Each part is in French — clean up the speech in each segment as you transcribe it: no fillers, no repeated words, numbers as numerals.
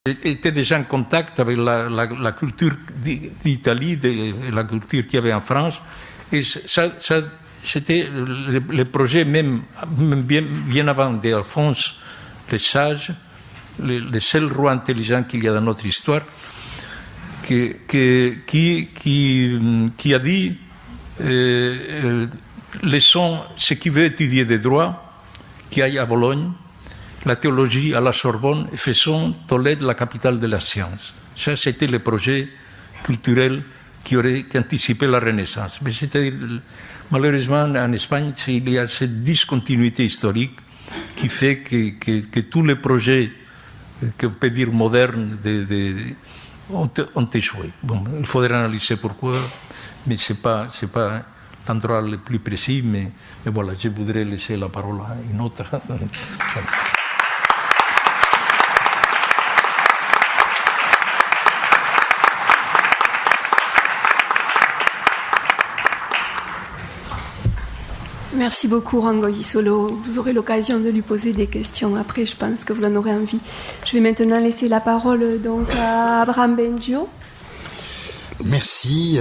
était déjà en contact avec la culture d'Italie, la culture qu'il y avait en France, et c'était le projet même bien avant d'Alphonse le Sage, le seul roi intelligent qu'il y a dans notre histoire, qui a dit laissons ceux qui veulent étudier des droits qui aillent à Bologne, la théologie à la Sorbonne, et faisons Tolède la capitale de la science. Ça, c'était le projet culturel qui anticipait la Renaissance. Mais c'est-à-dire, malheureusement, en Espagne, il y a cette discontinuité historique qui fait que tous les projets qu'on peut dire modernes ont échoué. Bon, il faudrait analyser pourquoi, mais ce n'est pas l'endroit le plus précis, mais voilà, je voudrais laisser la parole à une autre. Merci beaucoup, Rangoyi Solo. Vous aurez l'occasion de lui poser des questions après, je pense que vous en aurez envie. Je vais maintenant laisser la parole donc à Abraham Bengio. Merci.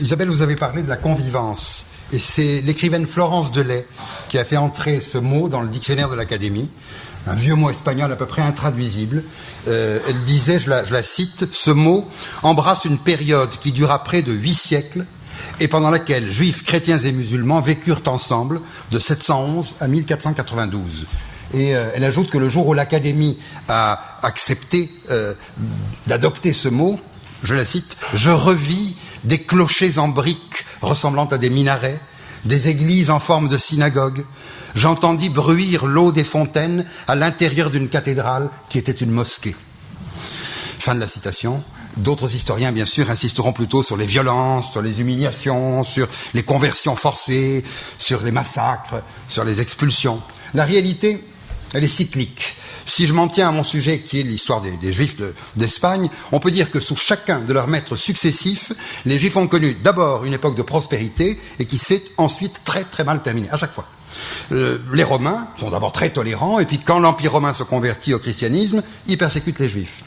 Isabelle, vous avez parlé de la convivence. Et c'est l'écrivaine Florence Delay qui a fait entrer ce mot dans le dictionnaire de l'Académie, un vieux mot espagnol à peu près intraduisible. Elle disait, je la cite, « Ce mot embrasse une période qui dura près de 8 siècles et pendant laquelle juifs, chrétiens et musulmans vécurent ensemble de 711 à 1492. » Et elle ajoute que le jour où l'Académie a accepté d'adopter ce mot, je la cite, « Je revis des clochers en briques ressemblant à des minarets, des églises en forme de synagogue. J'entendis bruire l'eau des fontaines à l'intérieur d'une cathédrale qui était une mosquée. » Fin de la citation. D'autres historiens, bien sûr, insisteront plutôt sur les violences, sur les humiliations, sur les conversions forcées, sur les massacres, sur les expulsions. La réalité, elle est cyclique. Si je m'en tiens à mon sujet qui est l'histoire des Juifs d'Espagne, on peut dire que sous chacun de leurs maîtres successifs, les Juifs ont connu d'abord une époque de prospérité et qui s'est ensuite très très mal terminée, à chaque fois. Les Romains sont d'abord très tolérants et puis quand l'Empire romain se convertit au christianisme, ils persécutent les Juifs.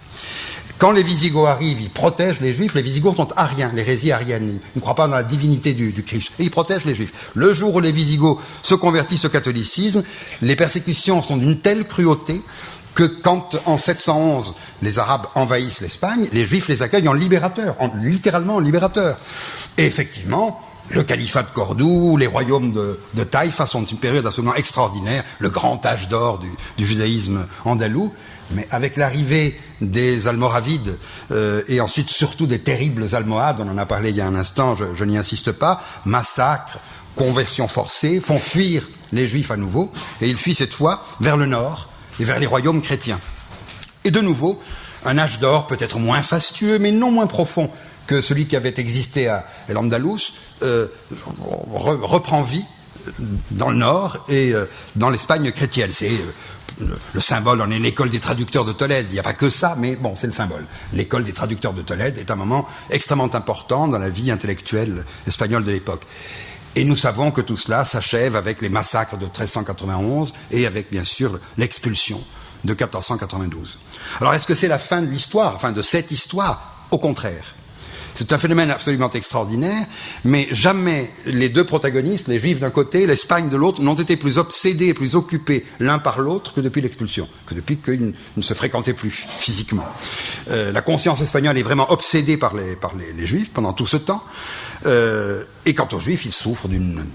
Quand les Visigoths arrivent, ils protègent les Juifs. Les Visigoths sont ariens, l'hérésie arienne. Ils ne croient pas dans la divinité du Christ. Et ils protègent les Juifs. Le jour où les Visigoths se convertissent au catholicisme, les persécutions sont d'une telle cruauté que quand, en 711, les Arabes envahissent l'Espagne, les Juifs les accueillent en libérateurs, littéralement en libérateurs. Et effectivement, le califat de Cordoue, les royaumes de Taïfa sont une période absolument extraordinaire, le grand âge d'or du judaïsme andalou. Mais avec l'arrivée des Almoravides et ensuite surtout des terribles Almohades, on en a parlé il y a un instant, je n'y insiste pas, massacres, conversions forcées, font fuir les Juifs à nouveau, et ils fuient cette fois vers le nord et vers les royaumes chrétiens. Et de nouveau, un âge d'or peut-être moins fastueux, mais non moins profond que celui qui avait existé à l'Andalous, reprend vie dans le nord et dans l'Espagne chrétienne. C'est le symbole en est l'école des traducteurs de Tolède. Il n'y a pas que ça, mais bon, c'est le symbole. L'école des traducteurs de Tolède est un moment extrêmement important dans la vie intellectuelle espagnole de l'époque. Et nous savons que tout cela s'achève avec les massacres de 1391 et avec, bien sûr, l'expulsion de 1492. Alors, est-ce que c'est la fin de l'histoire, enfin de cette histoire? Au contraire. C'est un phénomène absolument extraordinaire, mais jamais les deux protagonistes, les Juifs d'un côté, l'Espagne de l'autre, n'ont été plus obsédés et plus occupés l'un par l'autre que depuis l'expulsion, que depuis qu'ils ne se fréquentaient plus physiquement. La conscience espagnole est vraiment obsédée par les Juifs pendant tout ce temps, et quant aux Juifs, ils souffrent d'une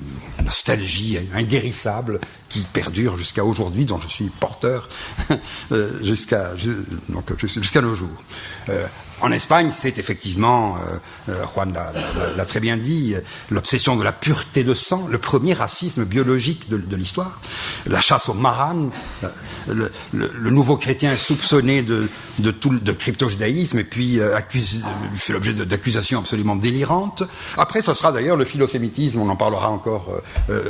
nostalgie inguérissable qui perdure jusqu'à aujourd'hui, dont je suis porteur jusqu'à nos jours. En Espagne, c'est effectivement, Juan l'a très bien dit, l'obsession de la pureté de sang, le premier racisme biologique de l'histoire, la chasse aux maranes, le nouveau chrétien est soupçonné de crypto-judaïsme et puis fait l'objet d'accusations absolument délirantes. Après, ce sera d'ailleurs le philosémitisme, on en parlera encore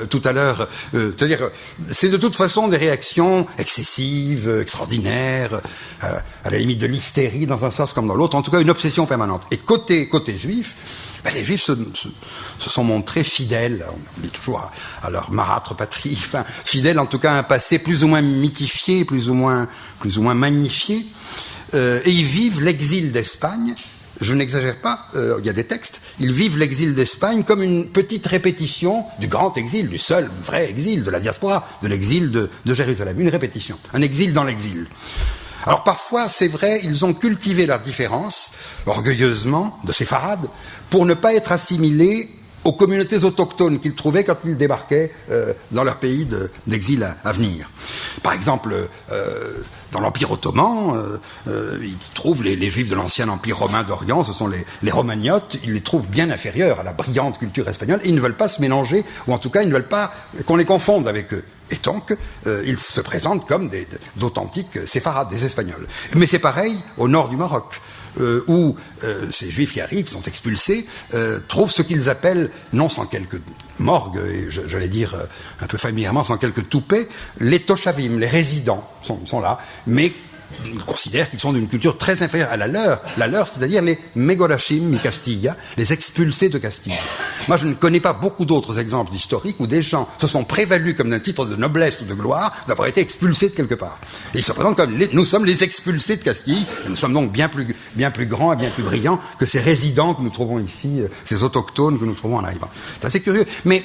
tout à l'heure. C'est-à-dire, c'est de toute façon des réactions excessives, extraordinaires, à la limite de l'hystérie dans un sens comme dans l'autre, en tout cas une obsession permanente. Et côté juif, les Juifs se sont montrés fidèles, on dit toujours à leur marâtre patrie, enfin, fidèles en tout cas à un passé plus ou moins mythifié, plus ou moins magnifié. et ils vivent l'exil d'Espagne. Je n'exagère pas, il y a des textes, ils vivent l'exil d'Espagne comme une petite répétition du grand exil, du seul vrai exil de la diaspora, de l'exil de Jérusalem, une répétition, un exil dans l'exil. Alors parfois, c'est vrai, ils ont cultivé leurs différences, orgueilleusement, de séfarades, pour ne pas être assimilés aux communautés autochtones qu'ils trouvaient quand ils débarquaient dans leur pays d'exil à venir. Par exemple, dans l'Empire ottoman, ils trouvent les Juifs de l'ancien Empire romain d'Orient, ce sont les Romagnotes, ils les trouvent bien inférieurs à la brillante culture espagnole, et ils ne veulent pas se mélanger, ou en tout cas, ils ne veulent pas qu'on les confonde avec eux. Et donc, ils se présentent comme d'authentiques séfarades, des Espagnols. Mais c'est pareil au nord du Maroc, où ces Juifs qui arrivent, qui sont expulsés, trouvent ce qu'ils appellent, non sans quelques morgues, et j'allais dire un peu familièrement, sans quelques toupets, les toshavim, les résidents sont là, mais ils considèrent qu'ils sont d'une culture très inférieure à la leur, c'est-à-dire les Megorachim mi Castilla, les expulsés de Castille. Moi, je ne connais pas beaucoup d'autres exemples historiques où des gens se sont prévalus comme d'un titre de noblesse ou de gloire d'avoir été expulsés de quelque part. Et ils se présentent comme nous sommes les expulsés de Castille, et nous sommes donc bien plus grands et bien plus brillants que ces résidents que nous trouvons ici, ces autochtones que nous trouvons en arrivant. C'est assez curieux, mais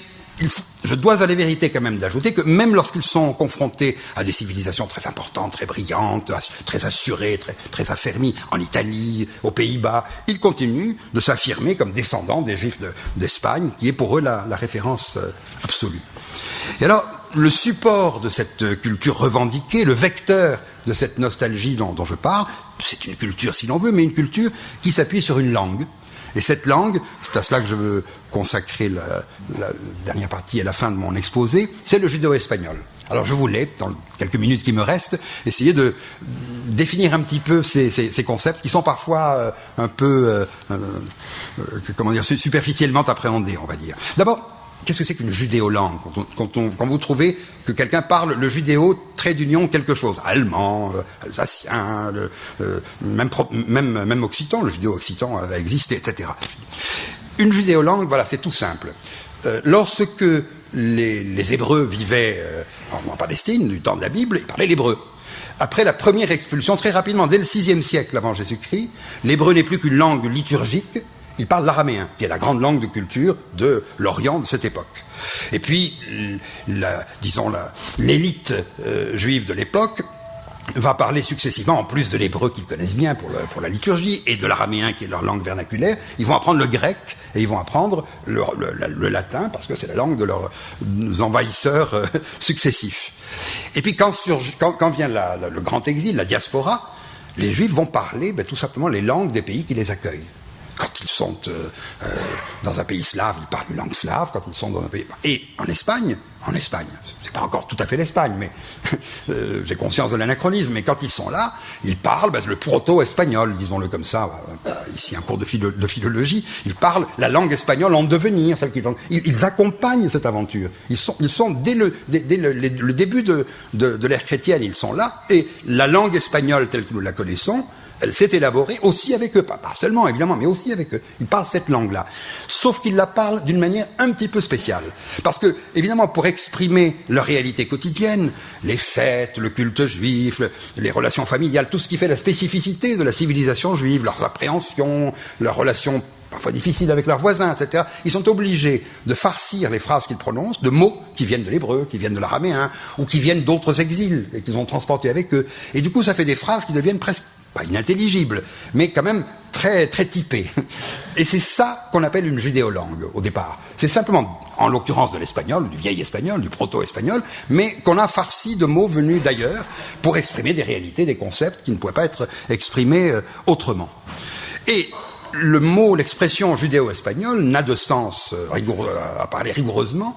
je dois à la vérité quand même d'ajouter que même lorsqu'ils sont confrontés à des civilisations très importantes, très brillantes, très assurées, très affermies, en Italie, aux Pays-Bas, ils continuent de s'affirmer comme descendants des Juifs d'Espagne, qui est pour eux la référence absolue. Et alors, le support de cette culture revendiquée, le vecteur de cette nostalgie dont je parle, c'est une culture si l'on veut, mais une culture qui s'appuie sur une langue. Et cette langue, c'est à cela que je veux consacrer la dernière partie à la fin de mon exposé, c'est le judéo-espagnol. Alors je voulais, dans les quelques minutes qui me restent, essayer de définir un petit peu ces concepts qui sont parfois un peu, superficiellement appréhendés, on va dire. D'abord, qu'est-ce que c'est qu'une judéolangue quand vous trouvez que quelqu'un parle le judéo trait d'union quelque chose, allemand, alsacien, même occitan, le judéo-occitan a existé, etc. Une judéolangue, voilà, c'est tout simple. Lorsque les Hébreux vivaient en Palestine, du temps de la Bible, ils parlaient l'hébreu. Après la première expulsion, très rapidement, dès le VIe siècle avant Jésus-Christ, l'hébreu n'est plus qu'une langue liturgique. Il parle l'araméen, qui est la grande langue de culture de l'Orient de cette époque. Et puis, l'élite juive de l'époque va parler successivement, en plus de l'hébreu qu'ils connaissent bien pour la liturgie, et de l'araméen qui est leur langue vernaculaire, ils vont apprendre le grec et ils vont apprendre le latin, parce que c'est la langue de leurs envahisseurs successifs. Et puis quand vient le grand exil, la diaspora, les Juifs vont parler tout simplement les langues des pays qui les accueillent. Quand ils sont dans un pays slave, ils parlent une langue slave. Quand ils sont dans un pays... Et en Espagne, c'est pas encore tout à fait l'Espagne, mais j'ai conscience de l'anachronisme, mais quand ils sont là, ils parlent le proto-espagnol, disons-le comme ça, ici un cours de philologie, ils parlent la langue espagnole en devenir, celle qui ils accompagnent cette aventure. Ils sont dès le début de l'ère chrétienne, ils sont là, et la langue espagnole telle que nous la connaissons, elle s'est élaborée aussi avec eux, pas seulement évidemment, mais aussi avec eux. Ils parlent cette langue-là. Sauf qu'ils la parlent d'une manière un petit peu spéciale. Parce que, évidemment, pour exprimer leur réalité quotidienne, les fêtes, le culte juif, les relations familiales, tout ce qui fait la spécificité de la civilisation juive, leurs appréhensions, leurs relations parfois difficiles avec leurs voisins, etc., ils sont obligés de farcir les phrases qu'ils prononcent de mots qui viennent de l'hébreu, qui viennent de l'araméen, ou qui viennent d'autres exils, et qu'ils ont transportés avec eux. Et du coup, ça fait des phrases qui deviennent presque pas inintelligible, mais quand même très, très typé. Et c'est ça qu'on appelle une judéolangue, au départ. C'est simplement, en l'occurrence de l'espagnol, du vieil espagnol, du proto-espagnol, mais qu'on a farci de mots venus d'ailleurs pour exprimer des réalités, des concepts qui ne pouvaient pas être exprimés autrement. Et le mot, l'expression judéo-espagnol n'a de sens à parler rigoureusement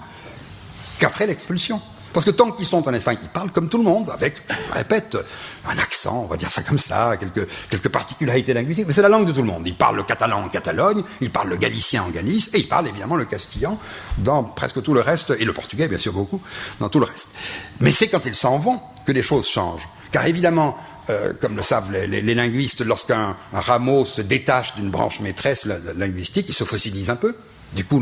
qu'après l'expulsion. Parce que tant qu'ils sont en Espagne, ils parlent comme tout le monde, avec, je répète, un accent, on va dire ça comme ça, quelques particularités linguistiques, mais c'est la langue de tout le monde. Ils parlent le catalan en Catalogne, ils parlent le galicien en Galice, et ils parlent évidemment le castillan dans presque tout le reste, et le portugais bien sûr beaucoup, dans tout le reste. Mais c'est quand ils s'en vont que les choses changent. Car évidemment, comme le savent les linguistes, lorsqu'un rameau se détache d'une branche maîtresse linguistique, il se fossilise un peu. Du coup,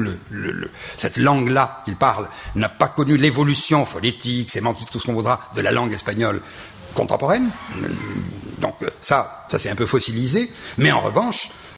cette langue-là qu'il parle n'a pas connu l'évolution phonétique, sémantique, tout ce qu'on voudra, de la langue espagnole contemporaine, Donc ça c'est un peu fossilisé, mais en revanche,